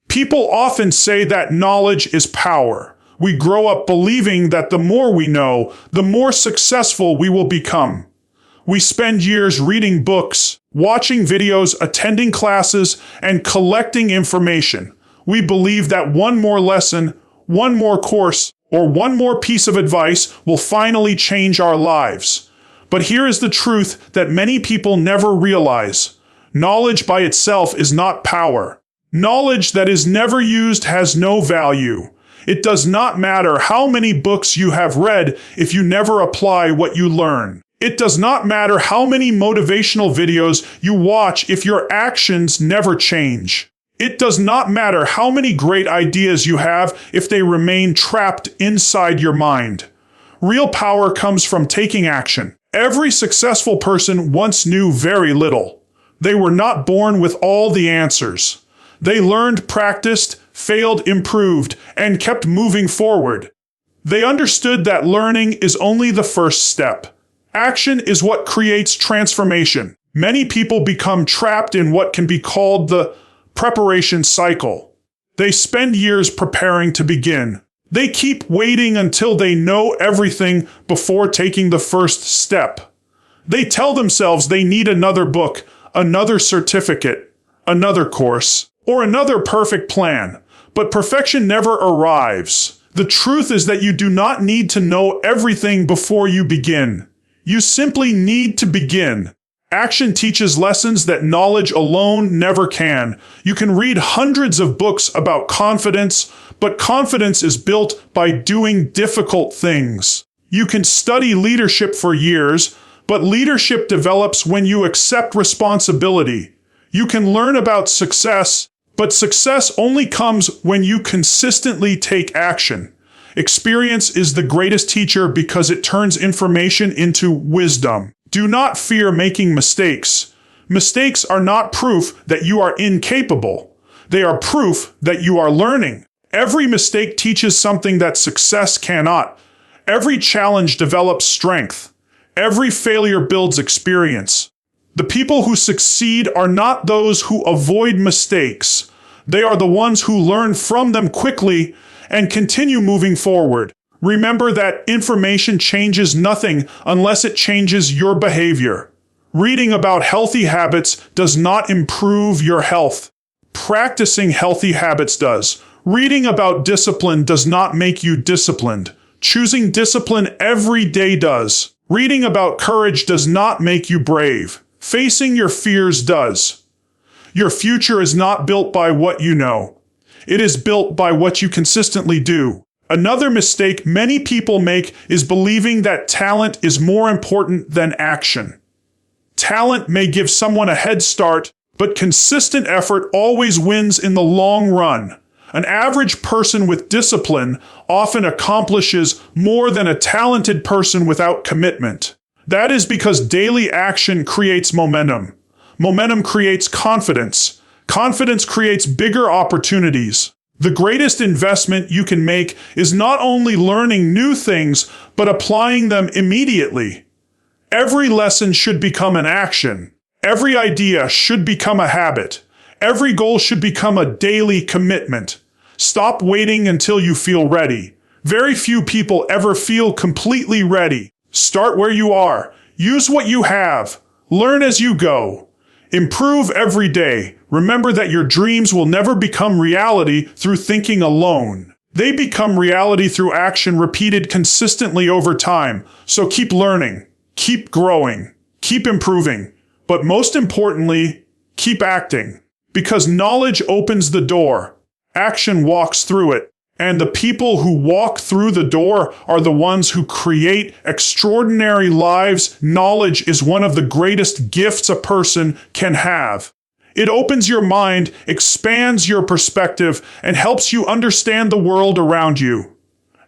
People often say that knowledge is power. We grow up believing that the more we know, the more successful we will become. We spend years reading books, watching videos, attending classes, and collecting information. We believe that one more lesson, one more course, or one more piece of advice will finally change our lives. But here is the truth that many people never realize. Knowledge by itself is not power. Knowledge that is never used has no value. It does not matter how many books you have read if you never apply what you learn. It does not matter how many motivational videos you watch if your actions never change. It does not matter how many great ideas you have if they remain trapped inside your mind. Real power comes from taking action. Every successful person once knew very little. They were not born with all the answers. They learned, practiced, failed, improved, and kept moving forward. They understood that learning is only the first step. Action is what creates transformation. Many people become trapped in what can be called the preparation cycle. They spend years preparing to begin. They keep waiting until they know everything before taking the first step. They tell themselves they need another book, another certificate, another course, or another perfect plan. But perfection never arrives. The truth is that you do not need to know everything before you begin. You simply need to begin. Action teaches lessons that knowledge alone never can. You can read hundreds of books about confidence, but confidence is built by doing difficult things. You can study leadership for years, but leadership develops when you accept responsibility. You can learn about success, but success only comes when you consistently take action. Experience is the greatest teacher because it turns information into wisdom. Do not fear making mistakes. Mistakes are not proof that you are incapable. They are proof that you are learning. Every mistake teaches something that success cannot. Every challenge develops strength. Every failure builds experience. The people who succeed are not those who avoid mistakes. They are the ones who learn from them quickly and continue moving forward. Remember that information changes nothing unless it changes your behavior. Reading about healthy habits does not improve your health. Practicing healthy habits does. Reading about discipline does not make you disciplined. Choosing discipline every day does. Reading about courage does not make you brave. Facing your fears does. Your future is not built by what you know. It is built by what you consistently do. Another mistake many people make is believing that talent is more important than action. Talent may give someone a head start, but consistent effort always wins in the long run. An average person with discipline often accomplishes more than a talented person without commitment. That is because daily action creates momentum. Momentum creates confidence. Confidence creates bigger opportunities. The greatest investment you can make is not only learning new things, but applying them immediately. Every lesson should become an action. Every idea should become a habit. Every goal should become a daily commitment. Stop waiting until you feel ready. Very few people ever feel completely ready. Start where you are. Use what you have. Learn as you go. Improve every day. Remember that your dreams will never become reality through thinking alone. They become reality through action repeated consistently over time. So keep learning, keep growing, keep improving, but most importantly, keep acting. Because knowledge opens the door, action walks through it, and the people who walk through the door are the ones who create extraordinary lives. Knowledge is one of the greatest gifts a person can have. It opens your mind, expands your perspective, and helps you understand the world around you.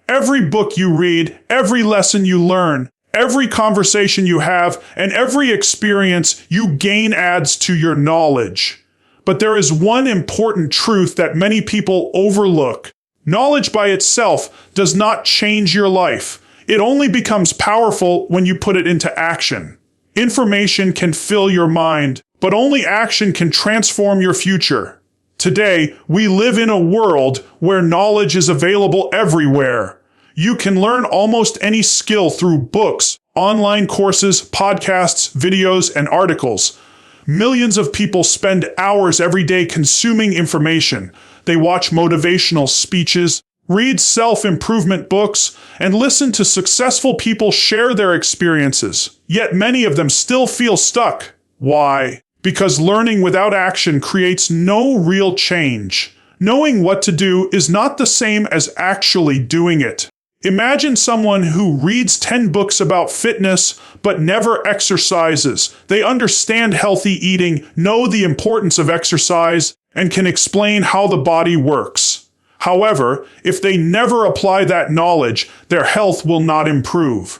Every book you read, every lesson you learn, every conversation you have, and every experience you gain adds to your knowledge. But there is one important truth that many people overlook. Knowledge by itself does not change your life. It only becomes powerful when you put it into action. Information can fill your mind, but only action can transform your future. Today, we live in a world where knowledge is available everywhere. You can learn almost any skill through books, online courses, podcasts, videos, and articles. Millions of people spend hours every day consuming information. They watch motivational speeches, read self-improvement books, and listen to successful people share their experiences. Yet many of them still feel stuck. Why? Because learning without action creates no real change. Knowing what to do is not the same as actually doing it. Imagine someone who reads 10 books about fitness but never exercises. They understand healthy eating, know the importance of exercise, and can explain how the body works. However, if they never apply that knowledge, their health will not improve.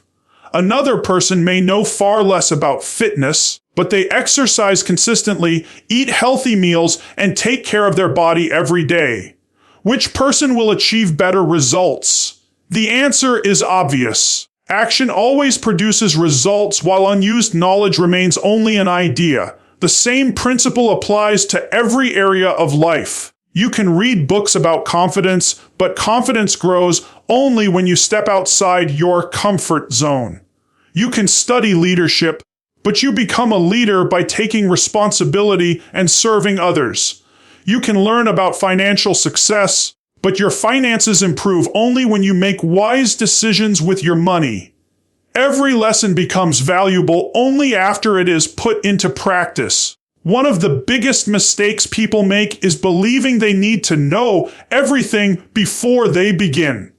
Another person may know far less about fitness, but they exercise consistently, eat healthy meals, and take care of their body every day. Which person will achieve better results? The answer is obvious. Action always produces results while unused knowledge remains only an idea. The same principle applies to every area of life. You can read books about confidence, but confidence grows only when you step outside your comfort zone. You can study leadership, but you become a leader by taking responsibility and serving others. You can learn about financial success, but your finances improve only when you make wise decisions with your money. Every lesson becomes valuable only after it is put into practice. One of the biggest mistakes people make is believing they need to know everything before they begin.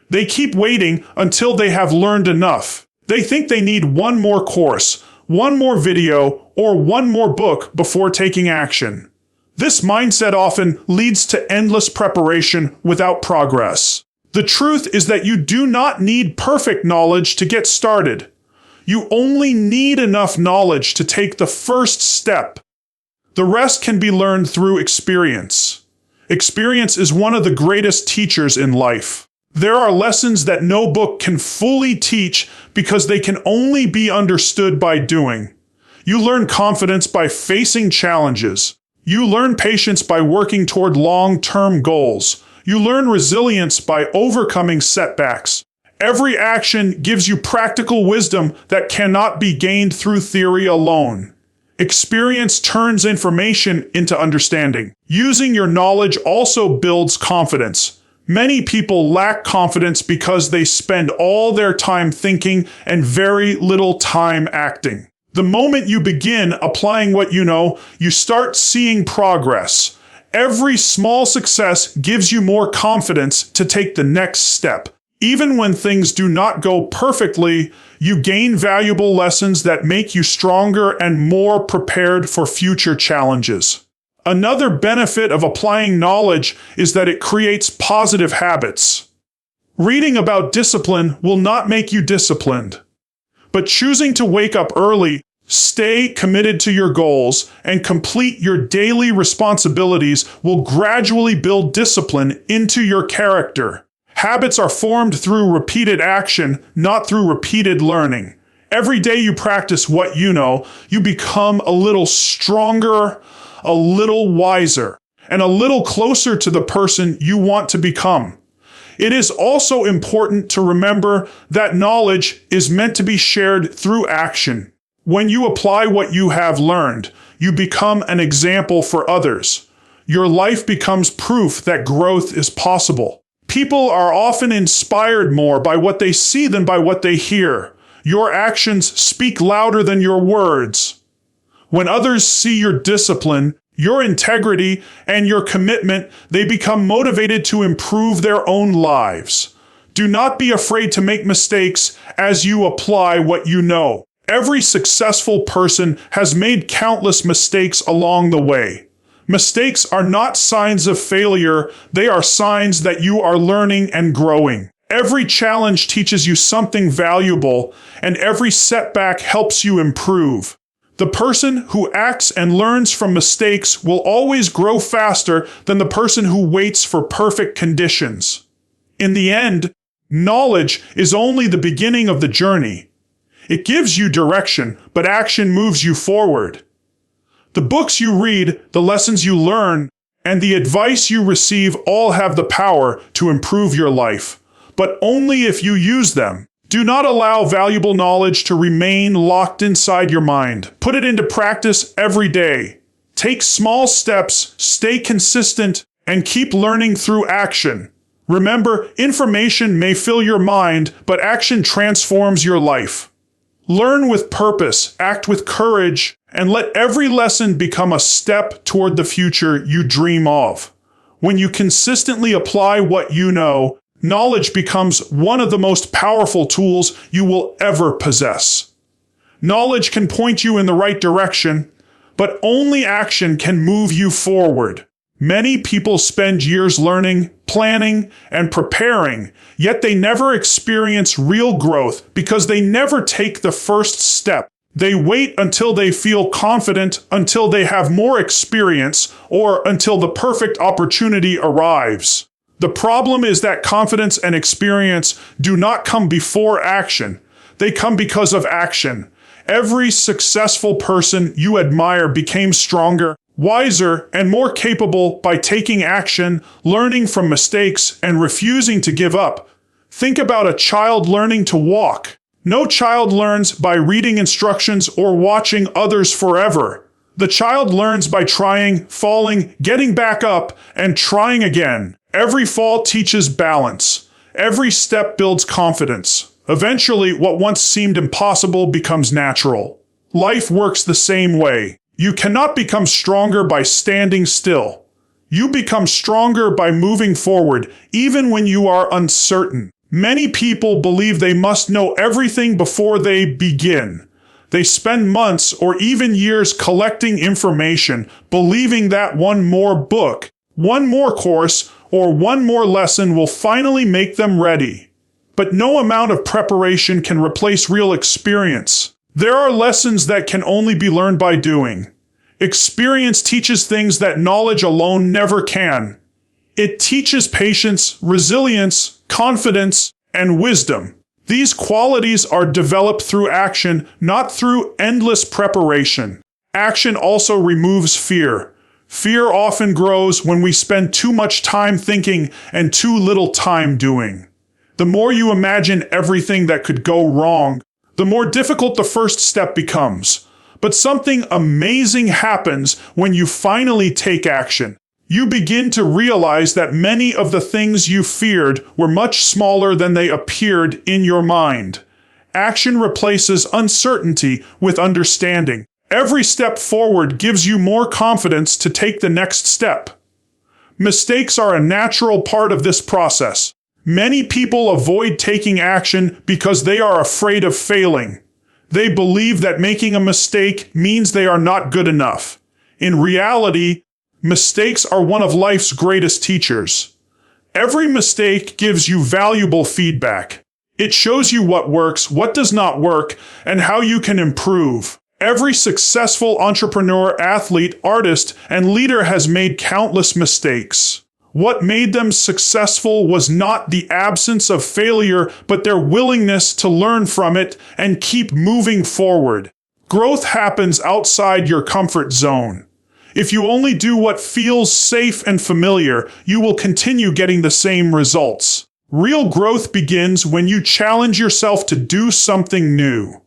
They keep waiting until they have learned enough. They think they need one more course, one more video, or one more book before taking action. This mindset often leads to endless preparation without progress. The truth is that you do not need perfect knowledge to get started. You only need enough knowledge to take the first step. The rest can be learned through experience. Experience is one of the greatest teachers in life. There are lessons that no book can fully teach because they can only be understood by doing. You learn confidence by facing challenges. You learn patience by working toward long-term goals. You learn resilience by overcoming setbacks. Every action gives you practical wisdom that cannot be gained through theory alone. Experience turns information into understanding. Using your knowledge also builds confidence. Many people lack confidence because they spend all their time thinking and very little time acting. The moment you begin applying what you know, you start seeing progress. Every small success gives you more confidence to take the next step. Even when things do not go perfectly, you gain valuable lessons that make you stronger and more prepared for future challenges. Another benefit of applying knowledge is that it creates positive habits. Reading about discipline will not make you disciplined. But choosing to wake up early, stay committed to your goals, and complete your daily responsibilities will gradually build discipline into your character. Habits are formed through repeated action, not through repeated learning. Every day you practice what you know, you become a little stronger, a little wiser, and a little closer to the person you want to become. It is also important to remember that knowledge is meant to be shared through action. When you apply what you have learned, you become an example for others. Your life becomes proof that growth is possible. People are often inspired more by what they see than by what they hear. Your actions speak louder than your words. When others see your discipline, your integrity, and your commitment, they become motivated to improve their own lives. Do not be afraid to make mistakes as you apply what you know. Every successful person has made countless mistakes along the way. Mistakes are not signs of failure, they are signs that you are learning and growing. Every challenge teaches you something valuable, and every setback helps you improve. The person who acts and learns from mistakes will always grow faster than the person who waits for perfect conditions. In the end, knowledge is only the beginning of the journey. It gives you direction, but action moves you forward. The books you read, the lessons you learn, and the advice you receive all have the power to improve your life, but only if you use them. Do not allow valuable knowledge to remain locked inside your mind. Put it into practice every day. Take small steps, stay consistent, and keep learning through action. Remember, information may fill your mind, but action transforms your life. Learn with purpose, act with courage, and let every lesson become a step toward the future you dream of. When you consistently apply what you know, knowledge becomes one of the most powerful tools you will ever possess. Knowledge can point you in the right direction, but only action can move you forward. Many people spend years learning, planning, and preparing, yet they never experience real growth because they never take the first step. They wait until they feel confident, until they have more experience, or until the perfect opportunity arrives. The problem is that confidence and experience do not come before action. They come because of action. Every successful person you admire became stronger, wiser, and more capable by taking action, learning from mistakes, and refusing to give up. Think about a child learning to walk. No child learns by reading instructions or watching others forever. The child learns by trying, falling, getting back up, and trying again. Every fall teaches balance. Every step builds confidence. Eventually, what once seemed impossible becomes natural. Life works the same way. You cannot become stronger by standing still. You become stronger by moving forward, even when you are uncertain. Many people believe they must know everything before they begin. They spend months or even years collecting information, believing that one more book, one more course, or one more lesson will finally make them ready. But no amount of preparation can replace real experience. There are lessons that can only be learned by doing. Experience teaches things that knowledge alone never can. It teaches patience, resilience, confidence, and wisdom. These qualities are developed through action, not through endless preparation. Action also removes fear. Fear often grows when we spend too much time thinking and too little time doing. The more you imagine everything that could go wrong, the more difficult the first step becomes. But something amazing happens when you finally take action. You begin to realize that many of the things you feared were much smaller than they appeared in your mind. Action replaces uncertainty with understanding. Every step forward gives you more confidence to take the next step. Mistakes are a natural part of this process. Many people avoid taking action because they are afraid of failing. They believe that making a mistake means they are not good enough. In reality, mistakes are one of life's greatest teachers. Every mistake gives you valuable feedback. It shows you what works, what does not work, and how you can improve. Every successful entrepreneur, athlete, artist, and leader has made countless mistakes. What made them successful was not the absence of failure, but their willingness to learn from it and keep moving forward. Growth happens outside your comfort zone. If you only do what feels safe and familiar, you will continue getting the same results. Real growth begins when you challenge yourself to do something new.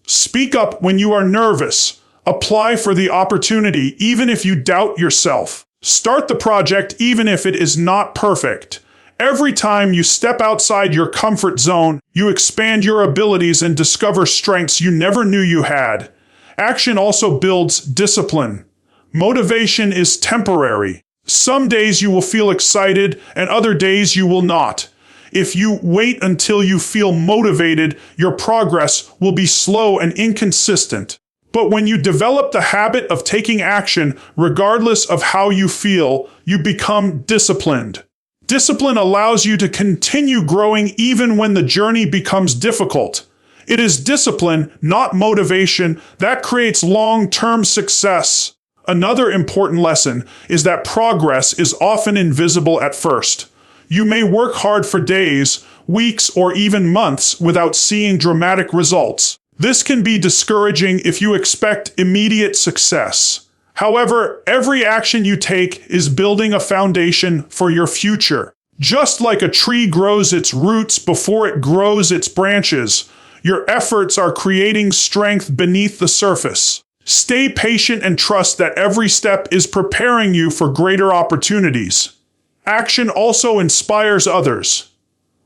Speak up when you are nervous. Apply for the opportunity even if you doubt yourself. Start the project even if it is not perfect. Every time you step outside your comfort zone, you expand your abilities and discover strengths you never knew you had. Action also builds discipline. Motivation is temporary. Some days you will feel excited and other days you will not. If you wait until you feel motivated, your progress will be slow and inconsistent. But when you develop the habit of taking action, regardless of how you feel, you become disciplined. Discipline allows you to continue growing even when the journey becomes difficult. It is discipline, not motivation, that creates long-term success. Another important lesson is that progress is often invisible at first. You may work hard for days, weeks, or even months without seeing dramatic results. This can be discouraging if you expect immediate success. However, every action you take is building a foundation for your future. Just like a tree grows its roots before it grows its branches, your efforts are creating strength beneath the surface. Stay patient and trust that every step is preparing you for greater opportunities. Action also inspires others.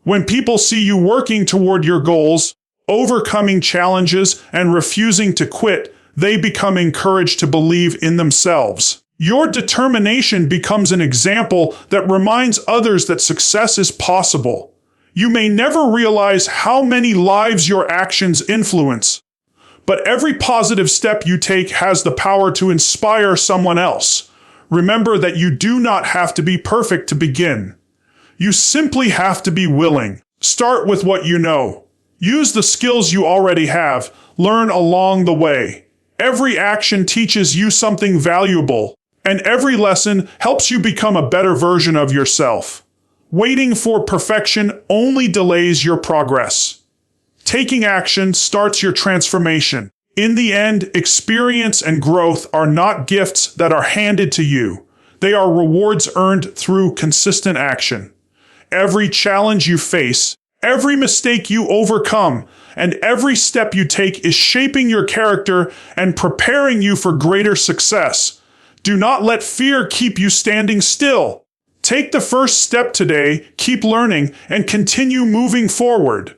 When people see you working toward your goals, overcoming challenges, and refusing to quit, they become encouraged to believe in themselves. Your determination becomes an example that reminds others that success is possible. You may never realize how many lives your actions influence, but every positive step you take has the power to inspire someone else. Remember that you do not have to be perfect to begin. You simply have to be willing. Start with what you know. Use the skills you already have. Learn along the way. Every action teaches you something valuable, and every lesson helps you become a better version of yourself. Waiting for perfection only delays your progress. Taking action starts your transformation. In the end, experience and growth are not gifts that are handed to you. They are rewards earned through consistent action. Every challenge you face, every mistake you overcome, and every step you take is shaping your character and preparing you for greater success. Do not let fear keep you standing still. Take the first step today, keep learning, and continue moving forward.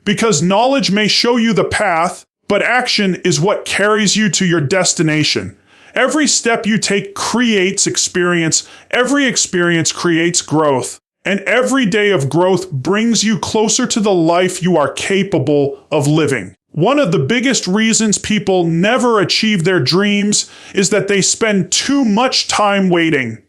Because knowledge may show you the path, but action is what carries you to your destination. Every step you take creates experience, every experience creates growth, and every day of growth brings you closer to the life you are capable of living. One of the biggest reasons people never achieve their dreams is that they spend too much time waiting.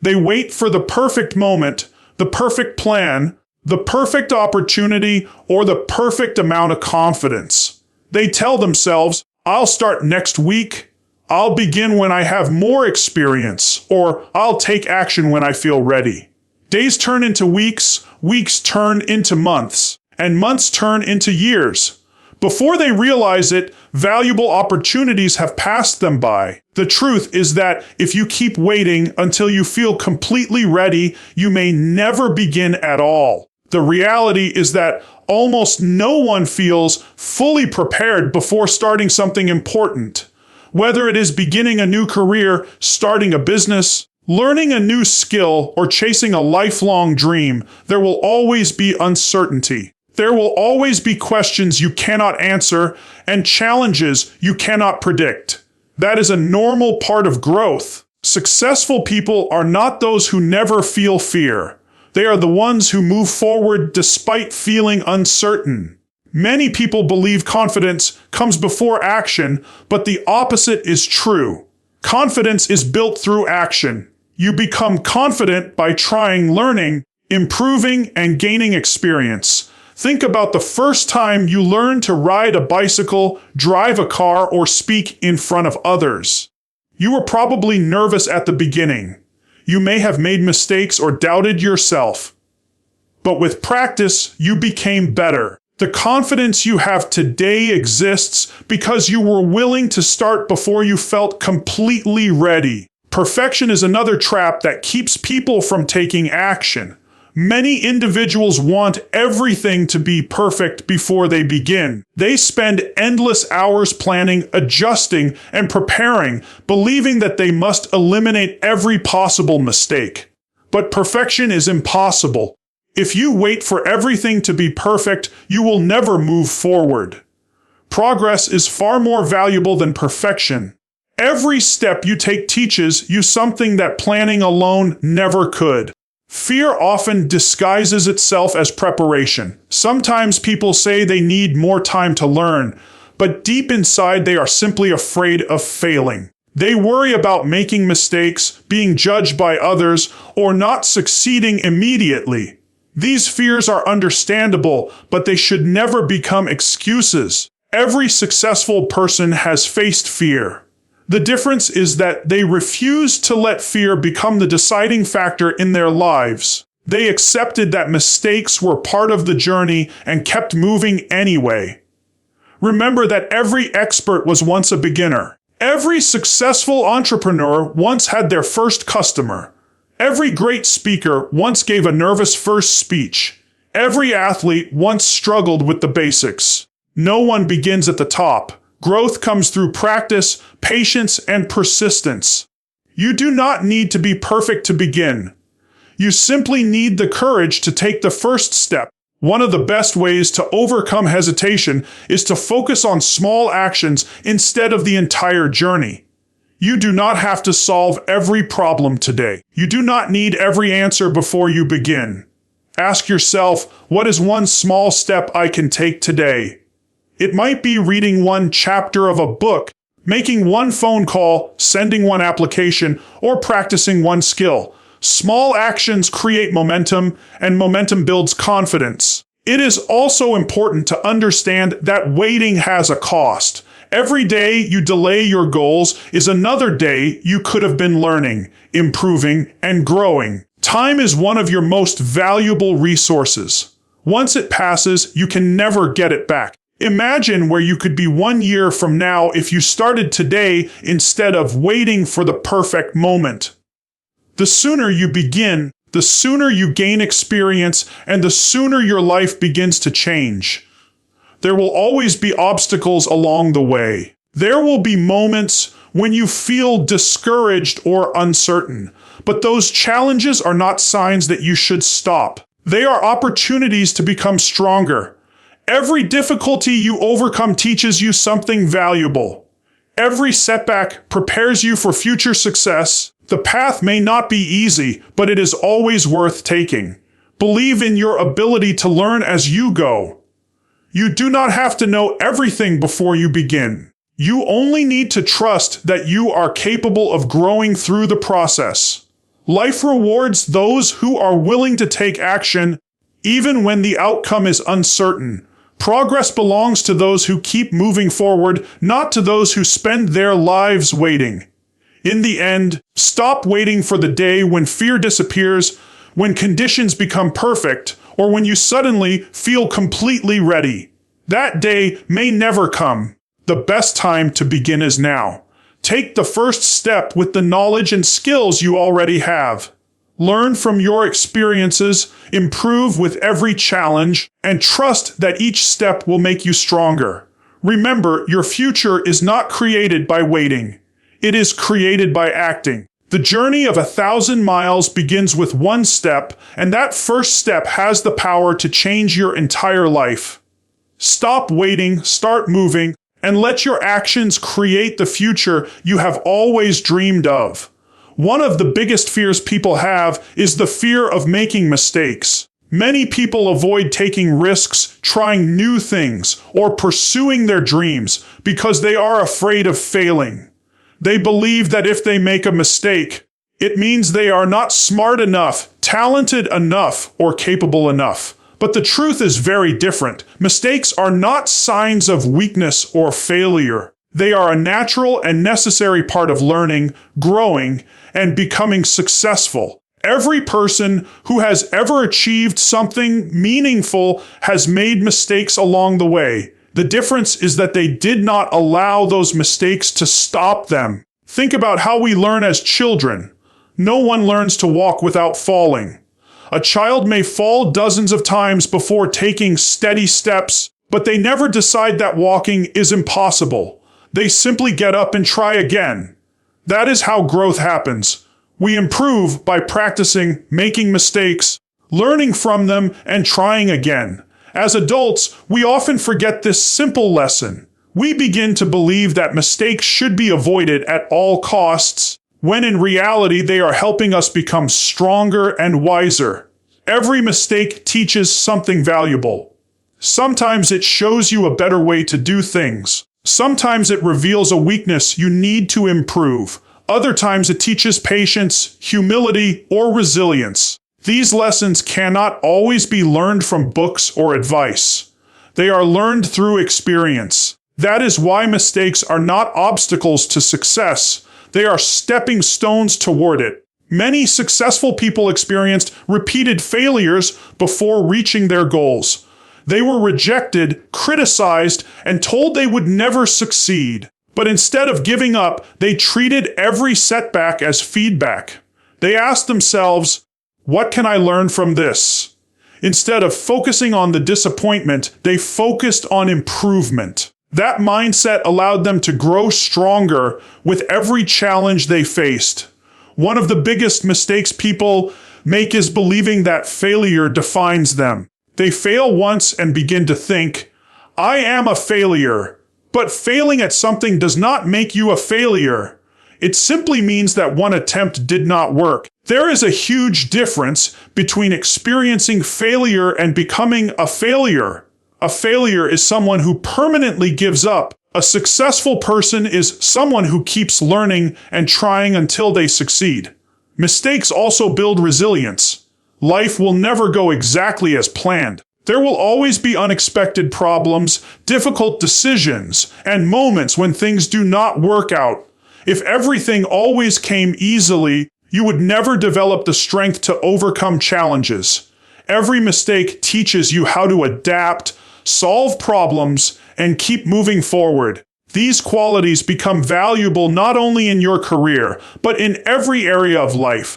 They wait for the perfect moment, the perfect plan, the perfect opportunity, or the perfect amount of confidence. They tell themselves, I'll start next week, I'll begin when I have more experience, or I'll take action when I feel ready. Days turn into weeks, weeks turn into months, and months turn into years. Before they realize it, valuable opportunities have passed them by. The truth is that if you keep waiting until you feel completely ready, you may never begin at all. The reality is that almost no one feels fully prepared before starting something important. Whether it is beginning a new career, starting a business, learning a new skill, or chasing a lifelong dream, there will always be uncertainty. There will always be questions you cannot answer and challenges you cannot predict. That is a normal part of growth. Successful people are not those who never feel fear. They are the ones who move forward despite feeling uncertain. Many people believe confidence comes before action, but the opposite is true. Confidence is built through action. You become confident by trying, learning, improving, and gaining experience. Think about the first time you learned to ride a bicycle, drive a car, or speak in front of others. You were probably nervous at the beginning. You may have made mistakes or doubted yourself. But with practice, you became better. The confidence you have today exists because you were willing to start before you felt completely ready. Perfection is another trap that keeps people from taking action. Many individuals want everything to be perfect before they begin. They spend endless hours planning, adjusting, and preparing, believing that they must eliminate every possible mistake. But perfection is impossible. If you wait for everything to be perfect, you will never move forward. Progress is far more valuable than perfection. Every step you take teaches you something that planning alone never could. Fear often disguises itself as preparation. Sometimes people say they need more time to learn, but deep inside they are simply afraid of failing. They worry about making mistakes, being judged by others, or not succeeding immediately. These fears are understandable, but they should never become excuses. Every successful person has faced fear. The difference is that they refuse to let fear become the deciding factor in their lives. They accepted that mistakes were part of the journey and kept moving anyway. Remember that every expert was once a beginner. Every successful entrepreneur once had their first customer. Every great speaker once gave a nervous first speech. Every athlete once struggled with the basics. No one begins at the top. Growth comes through practice, patience, and persistence. You do not need to be perfect to begin. You simply need the courage to take the first step. One of the best ways to overcome hesitation is to focus on small actions instead of the entire journey. You do not have to solve every problem today. You do not need every answer before you begin. Ask yourself, what is one small step I can take today? It might be reading one chapter of a book, making one phone call, sending one application, or practicing one skill. Small actions create momentum, and momentum builds confidence. It is also important to understand that waiting has a cost. Every day you delay your goals is another day you could have been learning, improving, and growing. Time is one of your most valuable resources. Once it passes, you can never get it back. Imagine where you could be 1 year from now if you started today instead of waiting for the perfect moment. The sooner you begin, the sooner you gain experience, and the sooner your life begins to change. There will always be obstacles along the way. There will be moments when you feel discouraged or uncertain, but those challenges are not signs that you should stop. They are opportunities to become stronger. Every difficulty you overcome teaches you something valuable. Every setback prepares you for future success. The path may not be easy, but it is always worth taking. Believe in your ability to learn as you go. You do not have to know everything before you begin. You only need to trust that you are capable of growing through the process. Life rewards those who are willing to take action, even when the outcome is uncertain. Progress belongs to those who keep moving forward, not to those who spend their lives waiting. In the end, stop waiting for the day when fear disappears, when conditions become perfect, or when you suddenly feel completely ready. That day may never come. The best time to begin is now. Take the first step with the knowledge and skills you already have. Learn from your experiences, improve with every challenge, and trust that each step will make you stronger. Remember, your future is not created by waiting. It is created by acting. The journey of 1,000 miles begins with one step, and that first step has the power to change your entire life. Stop waiting, start moving, and let your actions create the future you have always dreamed of. One of the biggest fears people have is the fear of making mistakes. Many people avoid taking risks, trying new things, or pursuing their dreams because they are afraid of failing. They believe that if they make a mistake, it means they are not smart enough, talented enough, or capable enough. But the truth is very different. Mistakes are not signs of weakness or failure. They are a natural and necessary part of learning, growing, and becoming successful. Every person who has ever achieved something meaningful has made mistakes along the way. The difference is that they did not allow those mistakes to stop them. Think about how we learn as children. No one learns to walk without falling. A child may fall dozens of times before taking steady steps, but they never decide that walking is impossible. They simply get up and try again. That is how growth happens. We improve by practicing, making mistakes, learning from them, and trying again. As adults, we often forget this simple lesson. We begin to believe that mistakes should be avoided at all costs, when in reality they are helping us become stronger and wiser. Every mistake teaches something valuable. Sometimes it shows you a better way to do things. Sometimes it reveals a weakness you need to improve. Other times it teaches patience, humility, or resilience. These lessons cannot always be learned from books or advice. They are learned through experience. That is why mistakes are not obstacles to success. They are stepping stones toward it. Many successful people experienced repeated failures before reaching their goals. They were rejected, criticized, and told they would never succeed. But instead of giving up, they treated every setback as feedback. They asked themselves, what can I learn from this? Instead of focusing on the disappointment, they focused on improvement. That mindset allowed them to grow stronger with every challenge they faced. One of the biggest mistakes people make is believing that failure defines them. They fail once and begin to think, I am a failure. But failing at something does not make you a failure. It simply means that one attempt did not work. There is a huge difference between experiencing failure and becoming a failure. A failure is someone who permanently gives up. A successful person is someone who keeps learning and trying until they succeed. Mistakes also build resilience. Life will never go exactly as planned. There will always be unexpected problems, difficult decisions, and moments when things do not work out. If everything always came easily, you would never develop the strength to overcome challenges. Every mistake teaches you how to adapt, solve problems, and keep moving forward. These qualities become valuable not only in your career, but in every area of life.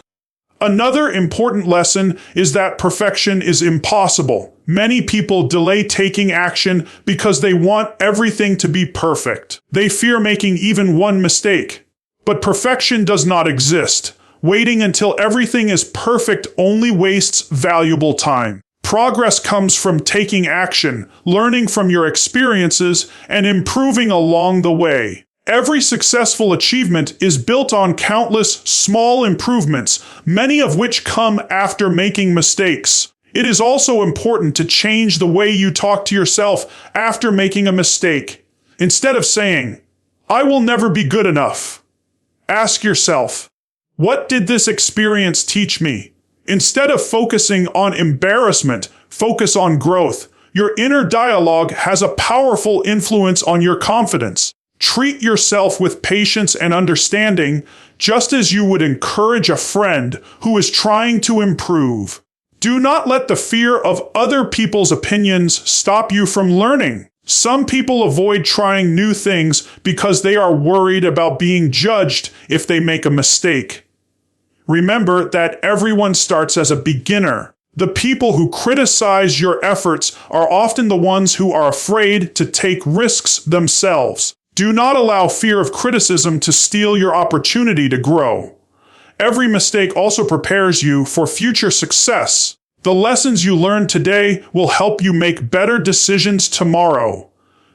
Another important lesson is that perfection is impossible. Many people delay taking action because they want everything to be perfect. They fear making even one mistake. But perfection does not exist. Waiting until everything is perfect only wastes valuable time. Progress comes from taking action, learning from your experiences, and improving along the way. Every successful achievement is built on countless small improvements, many of which come after making mistakes. It is also important to change the way you talk to yourself after making a mistake. Instead of saying, I will never be good enough, ask yourself, what did this experience teach me? Instead of focusing on embarrassment, focus on growth. Your inner dialogue has a powerful influence on your confidence. Treat yourself with patience and understanding, just as you would encourage a friend who is trying to improve. Do not let the fear of other people's opinions stop you from learning. Some people avoid trying new things because they are worried about being judged if they make a mistake. Remember that everyone starts as a beginner. The people who criticize your efforts are often the ones who are afraid to take risks themselves. Do not allow fear of criticism to steal your opportunity to grow. Every mistake also prepares you for future success. The lessons you learn today will help you make better decisions tomorrow.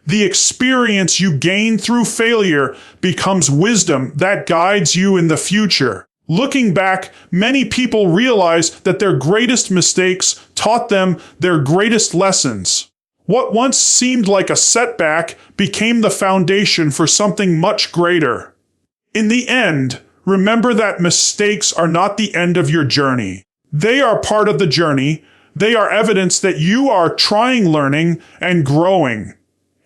The experience you gain through failure becomes wisdom that guides you in the future. Looking back, many people realize that their greatest mistakes taught them their greatest lessons. What once seemed like a setback became the foundation for something much greater. In the end, remember that mistakes are not the end of your journey. They are part of the journey. They are evidence that you are trying, learning, and growing.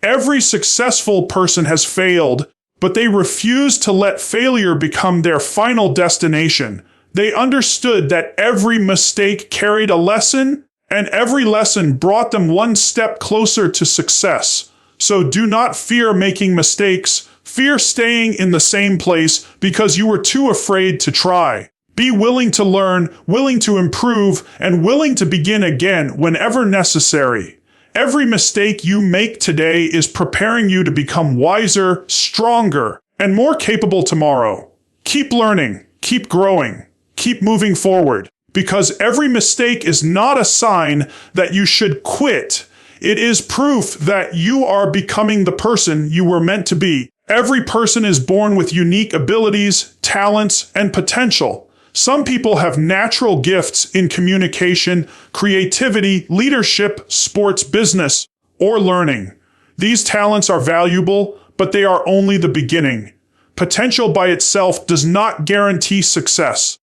Every successful person has failed, but they refused to let failure become their final destination. They understood that every mistake carried a lesson, and every lesson brought them one step closer to success. So do not fear making mistakes. Fear staying in the same place because you were too afraid to try. Be willing to learn, willing to improve, and willing to begin again whenever necessary. Every mistake you make today is preparing you to become wiser, stronger, and more capable tomorrow. Keep learning, keep growing, keep moving forward. Because every mistake is not a sign that you should quit. It is proof that you are becoming the person you were meant to be. Every person is born with unique abilities, talents, and potential. Some people have natural gifts in communication, creativity, leadership, sports, business, or learning. These talents are valuable, but they are only the beginning. Potential by itself does not guarantee success.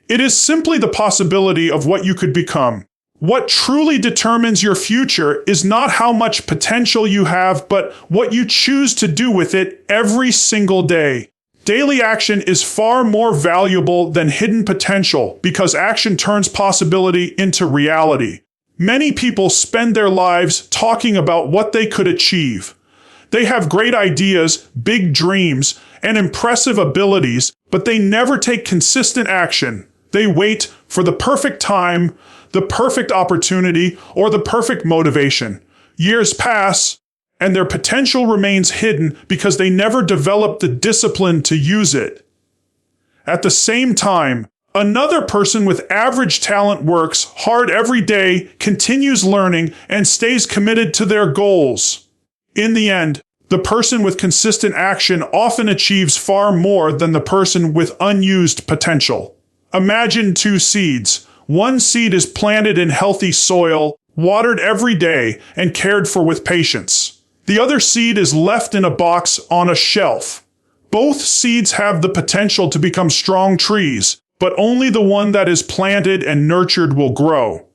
It is simply the possibility of what you could become. What truly determines your future is not how much potential you have, but what you choose to do with it every single day. Daily action is far more valuable than hidden potential because action turns possibility into reality. Many people spend their lives talking about what they could achieve. They have great ideas, big dreams, and impressive abilities, but they never take consistent action. They wait for the perfect time, the perfect opportunity, or the perfect motivation. Years pass, and their potential remains hidden because they never develop the discipline to use it. At the same time, another person with average talent works hard every day, continues learning, and stays committed to their goals. In the end, the person with consistent action often achieves far more than the person with unused potential. Imagine two seeds. One seed is planted in healthy soil, watered every day, and cared for with patience. The other seed is left in a box on a shelf. Both seeds have the potential to become strong trees, but only the one that is planted and nurtured will grow.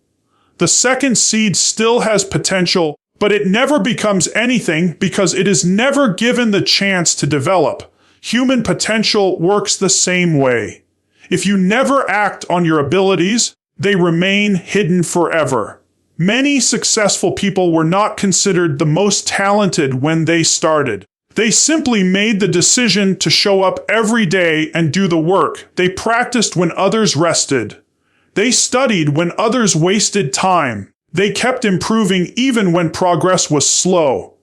The second seed still has potential, but it never becomes anything because it is never given the chance to develop. Human potential works the same way. If you never act on your abilities, they remain hidden forever. Many successful people were not considered the most talented when they started. They simply made the decision to show up every day and do the work. They practiced when others rested. They studied when others wasted time. They kept improving even when progress was slow.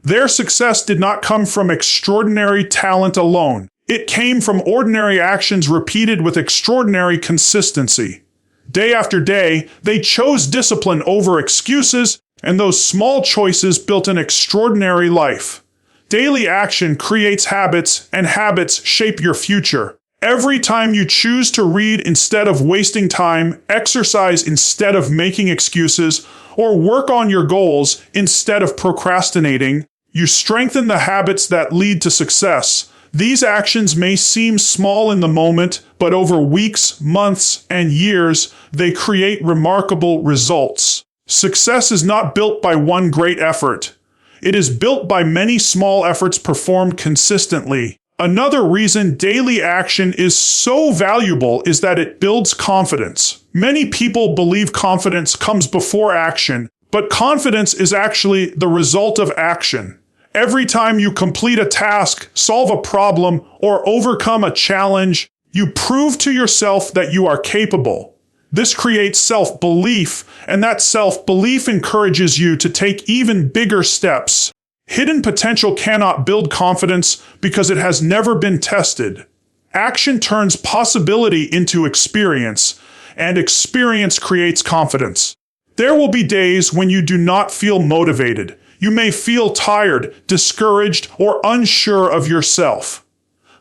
Their success did not come from extraordinary talent alone. It came from ordinary actions repeated with extraordinary consistency. Day after day, they chose discipline over excuses, and those small choices built an extraordinary life. Daily action creates habits, and habits shape your future. Every time you choose to read instead of wasting time, exercise instead of making excuses, or work on your goals instead of procrastinating, you strengthen the habits that lead to success. These actions may seem small in the moment, but over weeks, months, and years, they create remarkable results. Success is not built by one great effort. It is built by many small efforts performed consistently. Another reason daily action is so valuable is that it builds confidence. Many people believe confidence comes before action, but confidence is actually the result of action. Every time you complete a task, solve a problem, or overcome a challenge, you prove to yourself that you are capable. This creates self-belief, and that self-belief encourages you to take even bigger steps. Hidden potential cannot build confidence because it has never been tested. Action turns possibility into experience, and experience creates confidence. There will be days when you do not feel motivated. You may feel tired, discouraged, or unsure of yourself.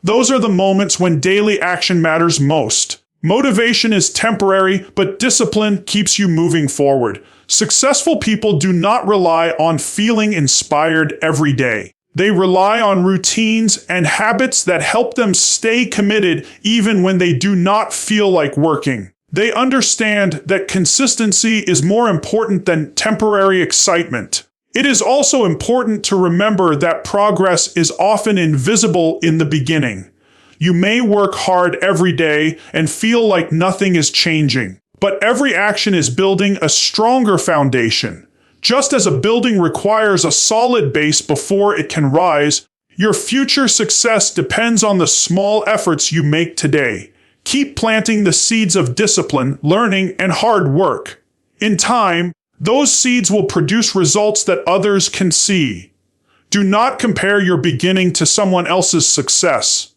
Those are the moments when daily action matters most. Motivation is temporary, but discipline keeps you moving forward. Successful people do not rely on feeling inspired every day. They rely on routines and habits that help them stay committed even when they do not feel like working. They understand that consistency is more important than temporary excitement. It is also important to remember that progress is often invisible in the beginning. You may work hard every day and feel like nothing is changing, but every action is building a stronger foundation. Just as a building requires a solid base before it can rise, your future success depends on the small efforts you make today. Keep planting the seeds of discipline, learning, and hard work. In time, those seeds will produce results that others can see. Do not compare your beginning to someone else's success.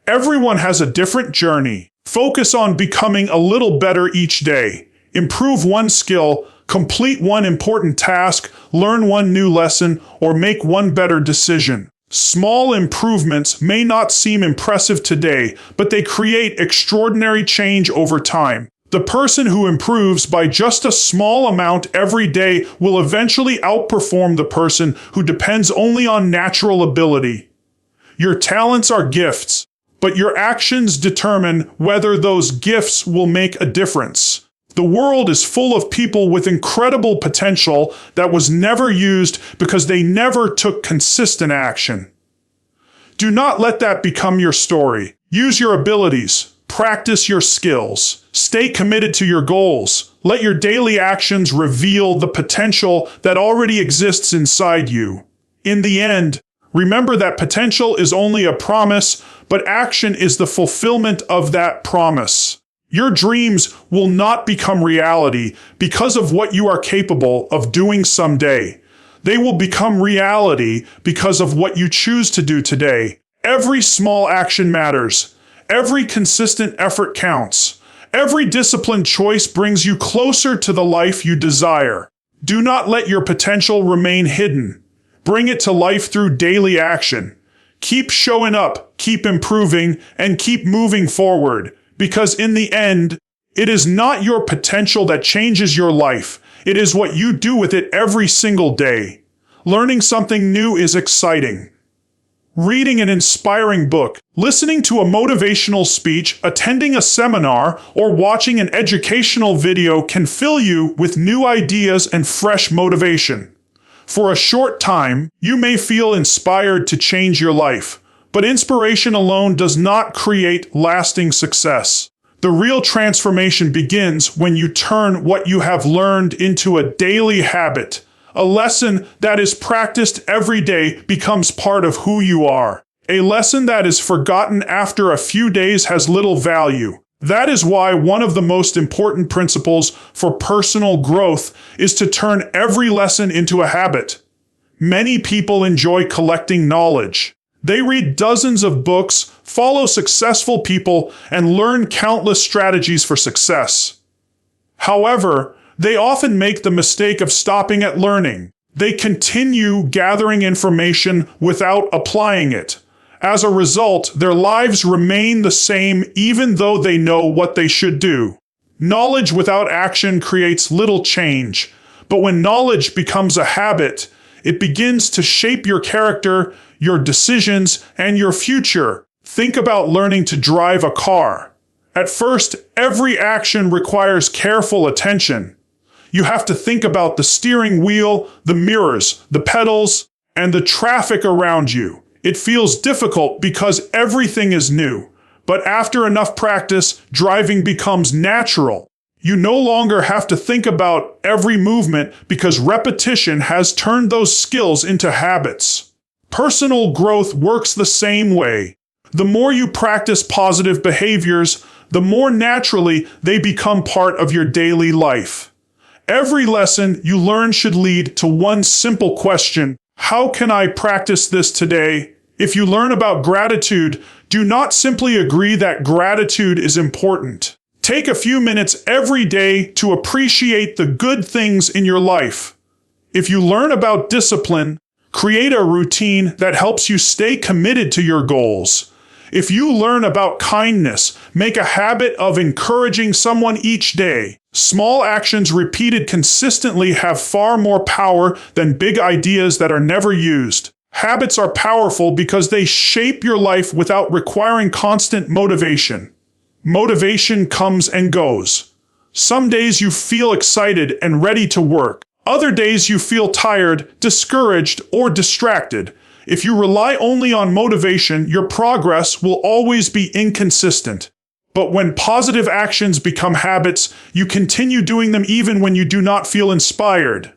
Everyone has a different journey. Focus on becoming a little better each day. Improve one skill, complete one important task, learn one new lesson, or make one better decision. Small improvements may not seem impressive today, but they create extraordinary change over time. The person who improves by just a small amount every day will eventually outperform the person who depends only on natural ability. Your talents are gifts, but your actions determine whether those gifts will make a difference. The world is full of people with incredible potential that was never used because they never took consistent action. Do not let that become your story. Use your abilities. Practice your skills. Stay committed to your goals. Let your daily actions reveal the potential that already exists inside you. In the end, remember that potential is only a promise, but action is the fulfillment of that promise. Your dreams will not become reality because of what you are capable of doing someday. They will become reality because of what you choose to do today. Every small action matters. Every consistent effort counts. Every disciplined choice brings you closer to the life you desire. Do not let your potential remain hidden. Bring it to life through daily action. Keep showing up, keep improving, and keep moving forward. Because in the end, it is not your potential that changes your life. It is what you do with it every single day. Learning something new is exciting. Reading an inspiring book, listening to a motivational speech, attending a seminar, or watching an educational video can fill you with new ideas and fresh motivation. For a short time, you may feel inspired to change your life, but inspiration alone does not create lasting success. The real transformation begins when you turn what you have learned into a daily habit. A lesson that is practiced every day becomes part of who you are. A lesson that is forgotten after a few days has little value. That is why one of the most important principles for personal growth is to turn every lesson into a habit. Many people enjoy collecting knowledge. They read dozens of books, follow successful people, and learn countless strategies for success. However, they often make the mistake of stopping at learning. They continue gathering information without applying it. As a result, their lives remain the same even though they know what they should do. Knowledge without action creates little change, but when knowledge becomes a habit, it begins to shape your character, your decisions, and your future. Think about learning to drive a car. At first, every action requires careful attention. You have to think about the steering wheel, the mirrors, the pedals, and the traffic around you. It feels difficult because everything is new. But after enough practice, driving becomes natural. You no longer have to think about every movement because repetition has turned those skills into habits. Personal growth works the same way. The more you practice positive behaviors, the more naturally they become part of your daily life. Every lesson you learn should lead to one simple question: how can I practice this today? If you learn about gratitude, do not simply agree that gratitude is important. Take a few minutes every day to appreciate the good things in your life. If you learn about discipline, create a routine that helps you stay committed to your goals. If you learn about kindness, make a habit of encouraging someone each day. Small actions repeated consistently have far more power than big ideas that are never used. Habits are powerful because they shape your life without requiring constant motivation. Motivation comes and goes. Some days you feel excited and ready to work. Other days you feel tired, discouraged, or distracted. If you rely only on motivation, your progress will always be inconsistent. But when positive actions become habits, you continue doing them even when you do not feel inspired.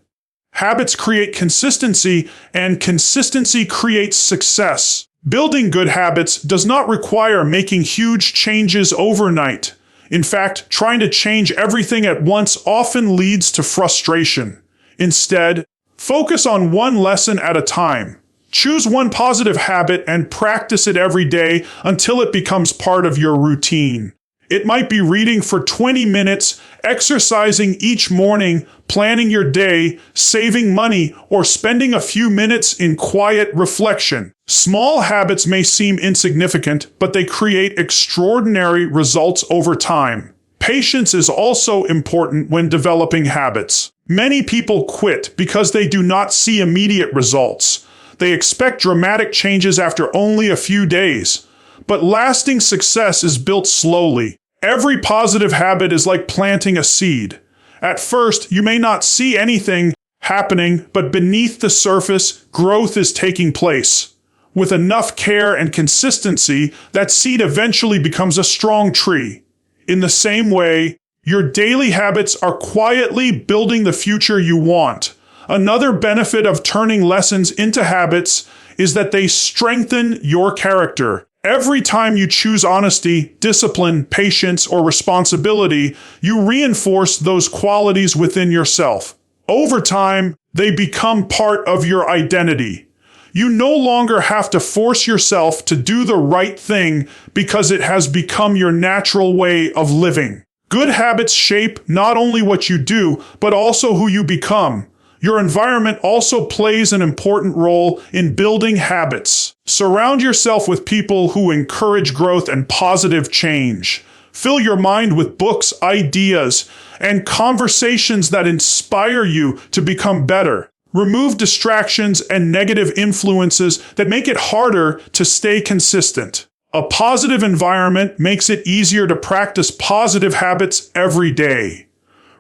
Habits create consistency, and consistency creates success. Building good habits does not require making huge changes overnight. In fact, trying to change everything at once often leads to frustration. Instead, focus on one lesson at a time. Choose one positive habit and practice it every day until it becomes part of your routine. It might be reading for 20 minutes, exercising each morning, planning your day, saving money, or spending a few minutes in quiet reflection. Small habits may seem insignificant, but they create extraordinary results over time. Patience is also important when developing habits. Many people quit because they do not see immediate results. They expect dramatic changes after only a few days. But lasting success is built slowly. Every positive habit is like planting a seed. At first, you may not see anything happening, but beneath the surface, growth is taking place. With enough care and consistency, that seed eventually becomes a strong tree. In the same way, your daily habits are quietly building the future you want. Another benefit of turning lessons into habits is that they strengthen your character. Every time you choose honesty, discipline, patience, or responsibility, you reinforce those qualities within yourself. Over time, they become part of your identity. You no longer have to force yourself to do the right thing because it has become your natural way of living. Good habits shape not only what you do, but also who you become. Your environment also plays an important role in building habits. Surround yourself with people who encourage growth and positive change. Fill your mind with books, ideas, and conversations that inspire you to become better. Remove distractions and negative influences that make it harder to stay consistent. A positive environment makes it easier to practice positive habits every day.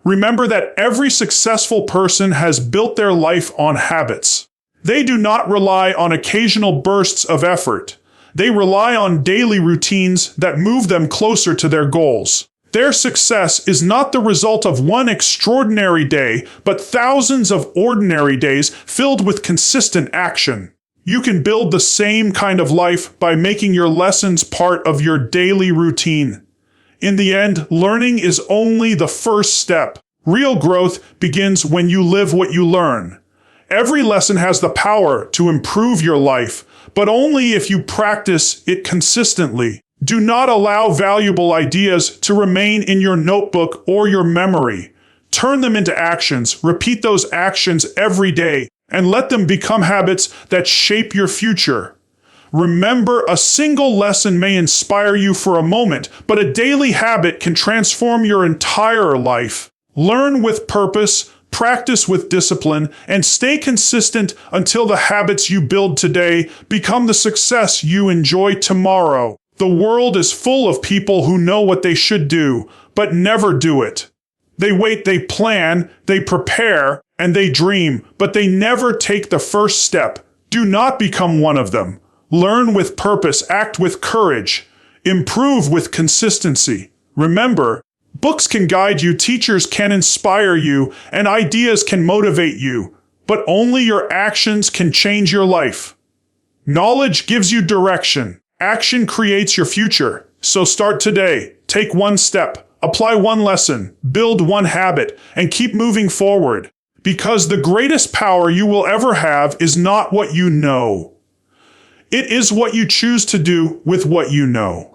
Remember that every successful person has built their life on habits. They do not rely on occasional bursts of effort. They rely on daily routines that move them closer to their goals. Their success is not the result of one extraordinary day, but thousands of ordinary days filled with consistent action. You can build the same kind of life by making your lessons part of your daily routine. In the end, learning is only the first step. Real growth begins when you live what you learn. Every lesson has the power to improve your life, but only if you practice it consistently. Do not allow valuable ideas to remain in your notebook or your memory. Turn them into actions, repeat those actions every day, and let them become habits that shape your future. Remember, a single lesson may inspire you for a moment, but a daily habit can transform your entire life. Learn with purpose, practice with discipline, and stay consistent until the habits you build today become the success you enjoy tomorrow. The world is full of people who know what they should do, but never do it. They wait, they plan, they prepare, and they dream, but they never take the first step. Do not become one of them. Learn with purpose, act with courage, improve with consistency. Remember, books can guide you, teachers can inspire you, and ideas can motivate you, but only your actions can change your life. Knowledge gives you direction. Action creates your future. So start today. Take one step, apply one lesson, build one habit, and keep moving forward. Because the greatest power you will ever have is not what you know. It is what you choose to do with what you know.